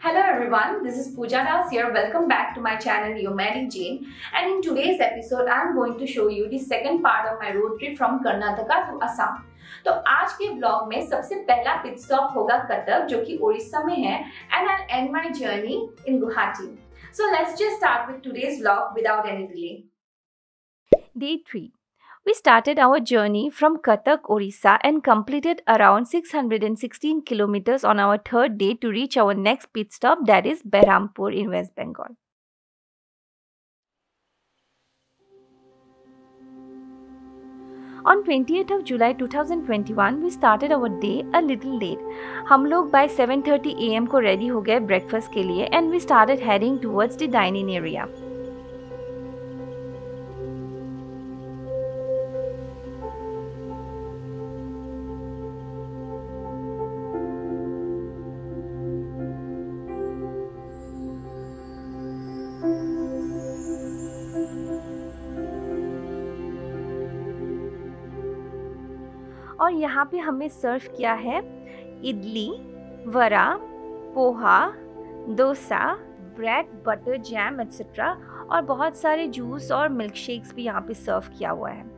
Hello everyone, this is Pooja Das here. Welcome back to my channel Your Mary Jane. And in today's episode, I am going to show you the second part of my road trip from Karnataka to Assam. तो आज के blog में सबसे पहला pit stop होगा कटक, जो कि उड़ीसा में है, and I'll end my journey in Guwahati. So let's just start with today's vlog without any delay. Day 3. We started our journey from Cuttack, Orissa and completed around 616 kilometers on our third day to reach our next pit stop, that is Berhampur in West Bengal. On 20th of July 2021, we started our day a little late. हम लोग by 7:30 AM को ready हो गए breakfast के लिए and we started heading towards the dining area. और यहाँ पे हमें सर्व किया है idli, vada, poha, dosa, bread, butter, jam etcetera और बहुत सारे जूस और मिल्क शेक्स भी यहाँ पे सर्व किया हुआ है।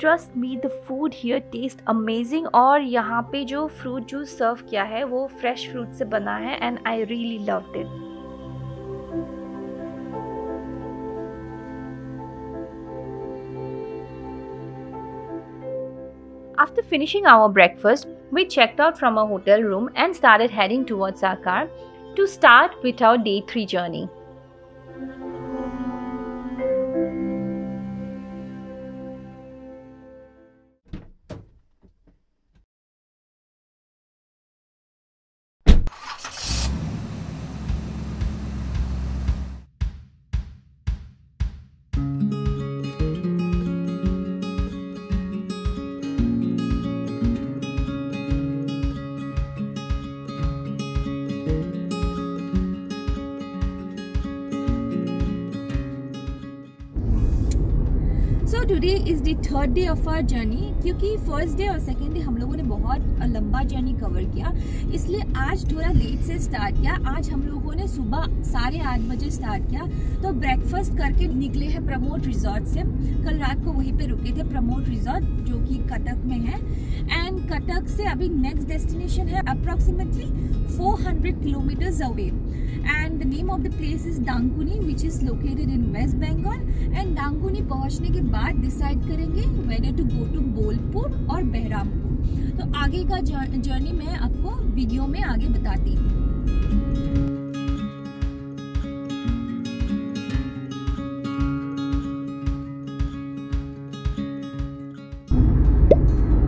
Trust me, the food here tastes amazing और यहाँ पे जो फ्रूट जूस सर्व किया है वो फ्रेश फ्रूट से बना है and I really loved it. After finishing our breakfast, we checked out from our hotel room and started heading towards our car to start with our day 3 journey. So today is the third day of our journey, क्योंकि first day और second day हम लोगों ने बहुत लंबा journey cover किया, इसलिए आज थोड़ा लेट से स्टार्ट किया। आज हम लोगों ने सुबह 8:30 बजे स्टार्ट किया, तो ब्रेकफास्ट करके निकले हैं प्रमोद रिजॉर्ट से। कल रात को वहीं पे रुके थे, प्रमोद रिजॉर्ट जो कि कटक में है। एंड कटक से अभी नेक्स्ट डेस्टिनेशन है approximately 400 kilometres away and the name of the place is Dankuni, which is located in West Bengal. And Dankuni पहुंचने के बाद डिसाइड करेंगे whether to go to Bolpur और बहरामपुर। तो आगे का जर्नी मैं आपको वीडियो में आगे बताती हूँ।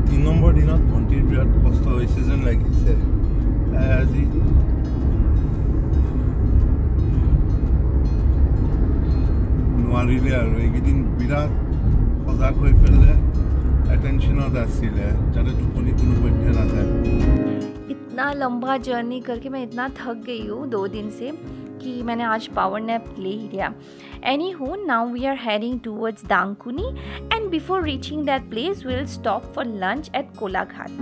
तीन नम्बर दिনত भंटीर बिराट कष्ट হৈছে যেন লাগিছে। আজি নোৱাৰিলে আৰু এইকেইদিন বিৰাট সজাগ হৈ পেলাই এটেনশনত আছিলে যাতে টোপনি কোনো মধ্যে নাযায়। इतना लंबा जर्नी करके मैं इतना थक गई हूँ 2 दिन से कि मैंने आज पावर नैप ले ही लिया। Anywho, now we are heading towards Dankuni and before reaching that place we will stop for lunch at Kolaghat.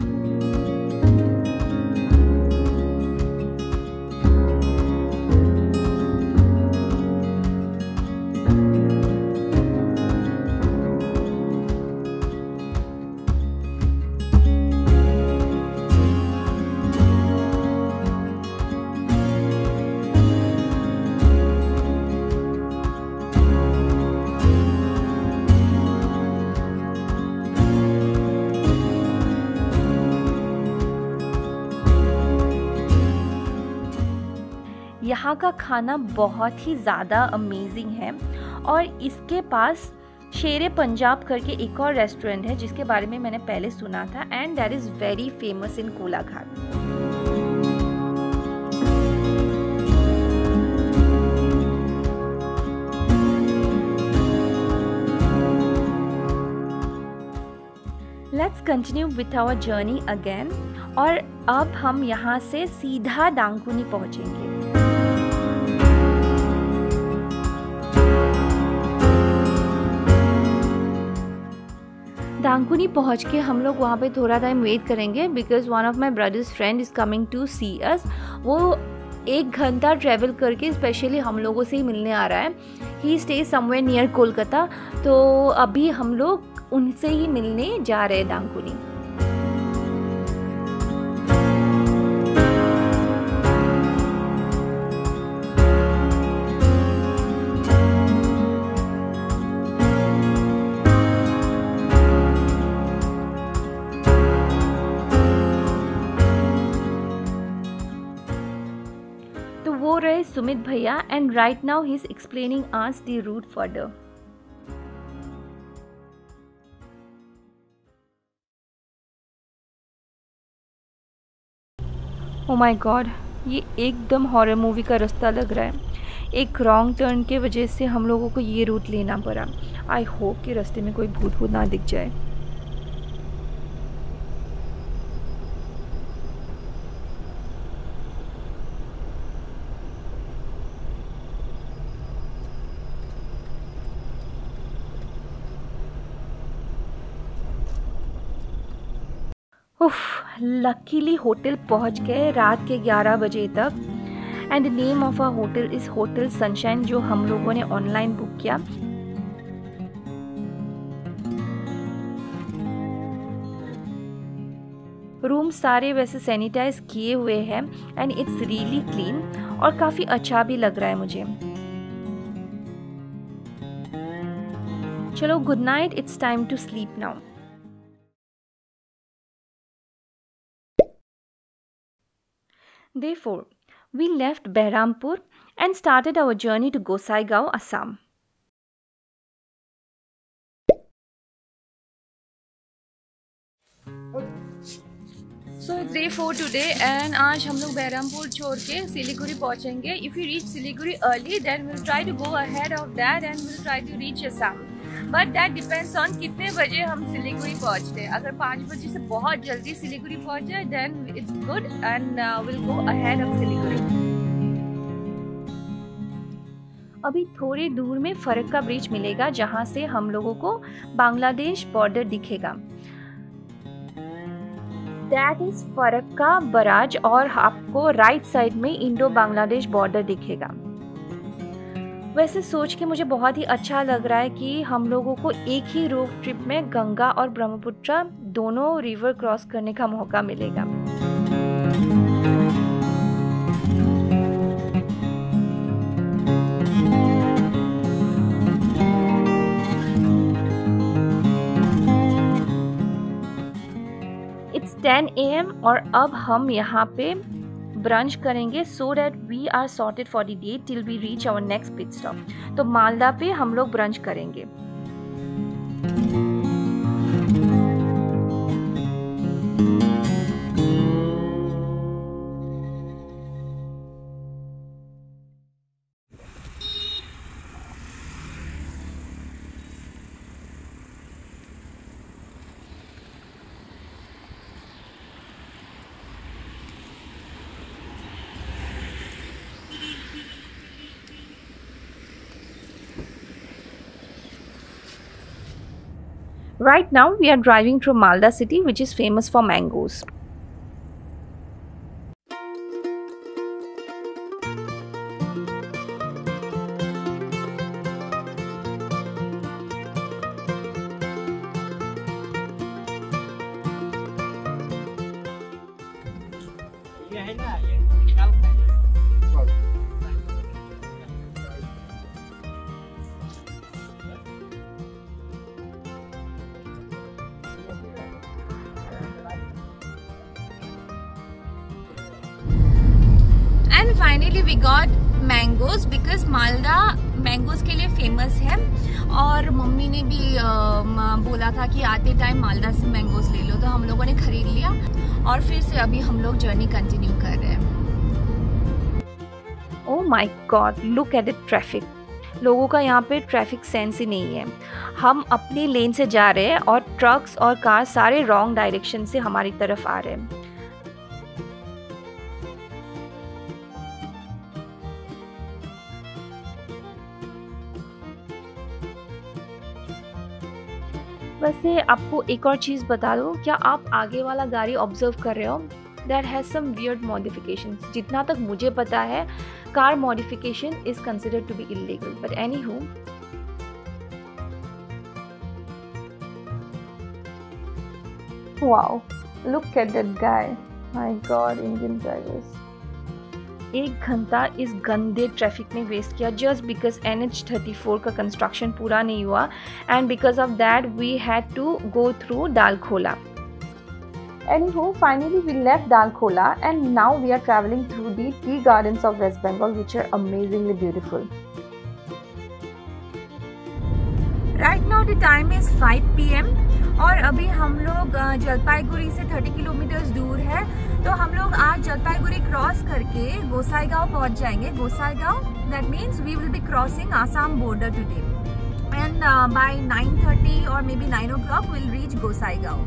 यहाँ का खाना बहुत ही ज़्यादा अमेजिंग है और इसके पास शेरे पंजाब करके एक और रेस्टोरेंट है जिसके बारे में मैंने पहले सुना था and that is very famous in Kolaghat. Let's continue with our journey again. और अब हम यहाँ से सीधा दांकुनी पहुँचेंगे। दांकुनी पहुँच के हम लोग वहाँ पे थोड़ा टाइम वेट करेंगे because one of my brother's friend is coming to see us. वो 1 घंटा ट्रैवल करके स्पेशली हम लोगों से ही मिलने आ रहा है। ही स्टे समवेयर नियर कोलकाता, तो अभी हम लोग उनसे ही मिलने जा रहे हैं दांकुनी। वो रहे सुमित भैया and right now he is explaining us the route further. Oh my God, ये एकदम हॉरर मूवी का रास्ता लग रहा है। एक रॉन्ग टर्न के वजह से हम लोगों को ये रूट लेना पड़ा। आई होप कि रास्ते में कोई भूत भूत ना दिख जाए। लकीली होटल पहुंच गए रात के 11 बजे तक। And the name of a hotel is hotel sunshine, जो हम लोगों ने ऑनलाइन बुक किया। रूम सारे वैसे सैनिटाइज किए हुए हैं एंड इट्स रियली क्लीन और काफ़ी अच्छा भी लग रहा है मुझे। चलो good night, it's time to sleep now. Therefore, we left Behrampur and started our journey to Gosaigao, Assam. So it's day 4 today and आज हम लोग बहरामपुर छोड़ के सिलीगुड़ी पहुँचेंगे। If we reach Siliguri early, then we'll try to go ahead of that and we'll try to reach Assam. But that depends on कितने बजे हम सिलीगुड़ी पहुँचते हैं। अगर 5 बजे से बहुत जल्दी सिलीगुड़ी पहुँच जाए then it's good and we'll go ahead of Siliguri. अभी थोड़ी दूर में फरक्का ब्रिज मिलेगा जहाँ से हम लोगों को बांग्लादेश बॉर्डर दिखेगा। That is फरक्का बराज और आपको राइट साइड में इंडो बांग्लादेश बॉर्डर दिखेगा। वैसे सोच के मुझे बहुत ही अच्छा लग रहा है कि हम लोगों को एक ही रोड ट्रिप में गंगा और ब्रह्मपुत्र दोनों रिवर क्रॉस करने का मौका मिलेगा। It's 10 AM और अब हम यहाँ पे ब्रंच करेंगे so that we are sorted for the day till we reach our next pit stop. तो मालदा पे हम लोग ब्रंच करेंगे। Right now we are driving through Malda city, which is famous for mangoes. Finally we got mangoes because Malda mangoes के लिए famous है और mummy ने भी बोला था कि आते टाइम मालदा से मैंगोज ले लो, तो हम लोगों ने खरीद लिया और फिर से अभी हम लोग जर्नी कंटिन्यू कर रहे हैं। Oh my God, look at the traffic. लोगों का यहाँ पे ट्रैफिक सेंस ही नहीं है। हम अपनी लेन से जा रहे हैं और ट्रक्स और कार सारे रॉन्ग डायरेक्शन से हमारी तरफ आ रहे हैं। वैसे आपको एक और चीज़ बता दूँ, क्या आप आगे वाला गाड़ी ऑब्जर्व कर रहे हो? That has some weird modifications. जितना तक मुझे पता है car modification is considered to be illegal, but anyhow wow, look at that guy, my God, Indian drivers. 1 घंटा इस गंदे ट्रैफिक में वेस्ट किया जस्ट बिकॉज NH34 का कंस्ट्रक्शन पूरा नहीं हुआ, and because of that we had to go through Dalkhola. Anywho, finally we left Dalkola and now we are traveling through the tea gardens of West Bengal, which are amazingly beautiful. Right now the time is 5 PM और अभी हम लोग जलपाईगुड़ी से 30 kilometre दूर है, तो हम लोग आज जलपाईगुड़ी क्रॉस करके गोसाईगांव पहुंच जाएंगे। Gossaigaon, that means we will be crossing Assam border today, and by 9:30 or maybe 9 o'clock we'll reach Gossaigaon.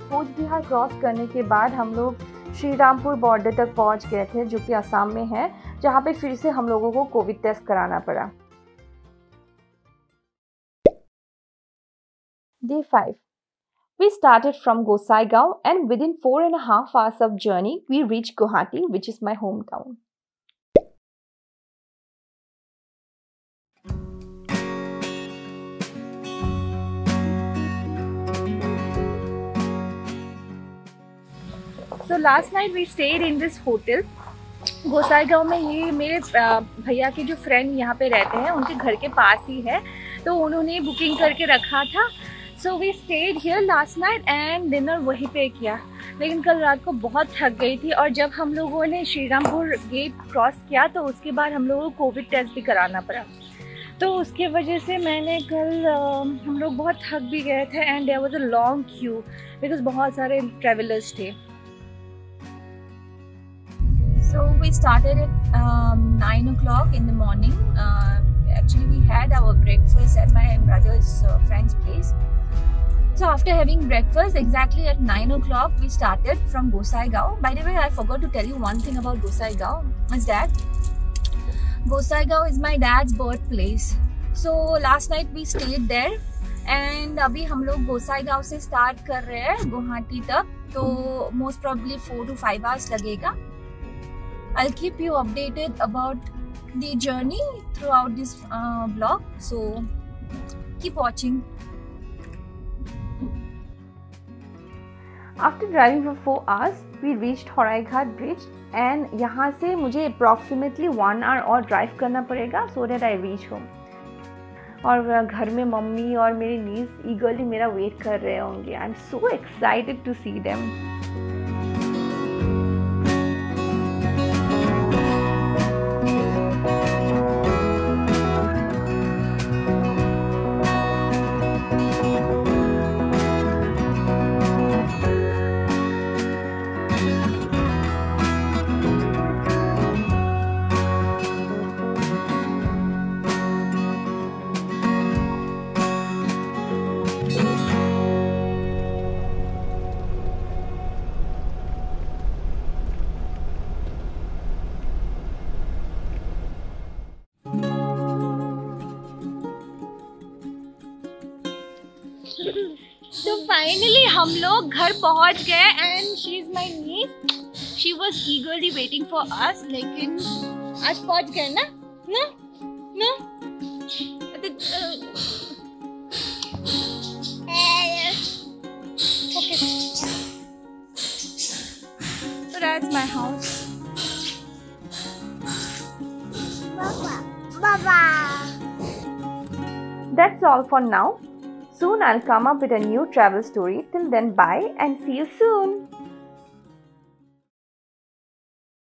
Coach Bihar cross करने के बाद हम लोग श्रीरामपुर बॉर्डर तक पहुंच गए थे, जो कि असम में है, जहां पे फिर से हम लोगों को कोविड टेस्ट कराना पड़ा। Day 5. We started from Gosaigaon and within 4.5 hours of journey, we reached Guwahati, which is my hometown. So last night we stayed in this hotel. Gossaigaon में ये मेरे भैया के जो फ्रेंड यहाँ पे रहते हैं, उनके घर के पास ही है, तो उन्होंने बुकिंग करके रखा था। So we stayed here last night and dinner वहीं पे किया। लेकिन कल रात को बहुत थक गई थी, और जब हम लोगों ने श्रीरामपुर गेट क्रॉस किया तो उसके बाद हम लोगों को कोविड टेस्ट भी कराना पड़ा, तो उसके वजह से मैंने कल हम लोग बहुत थक भी गए थे, and there was a long queue because बहुत सारे ट्रेवलर्स थे। So we started at 9 o'clock in the morning. Actually, we had our breakfast at my brother's friend's place. So after having breakfast, exactly at 9 o'clock, we started from Gosaigaon. By the way, I forgot to tell you one thing about Gosaigaon. Is that Gosaigaon is my dad's birthplace. So last night we stayed there, and अभी हम लोग गोसाईगांव से start कर रहे हैं गुवाहाटी तक, तो most probably 4 to 5 hours लगेगा। I'll keep you updated about the journey throughout this vlog, so keep watching. After driving for 4 hours, we reached Horaighat Bridge, and यहाँ से मुझे approximately 1 hour और drive करना पड़ेगा so that I reach home. और घर में मम्मी और मेरी नीस eagerly मेरा वेट कर रहे होंगे। I'm so excited to see them. तो फाइनली हम लोग घर पहुंच गए, and she is my niece, she was eagerly waiting for us. लेकिन आज पहुंच गए ना ना ना okay, so that's my house. Baba. That's all for now. Soon I'll come up with a new travel story. Till then, bye and see you soon.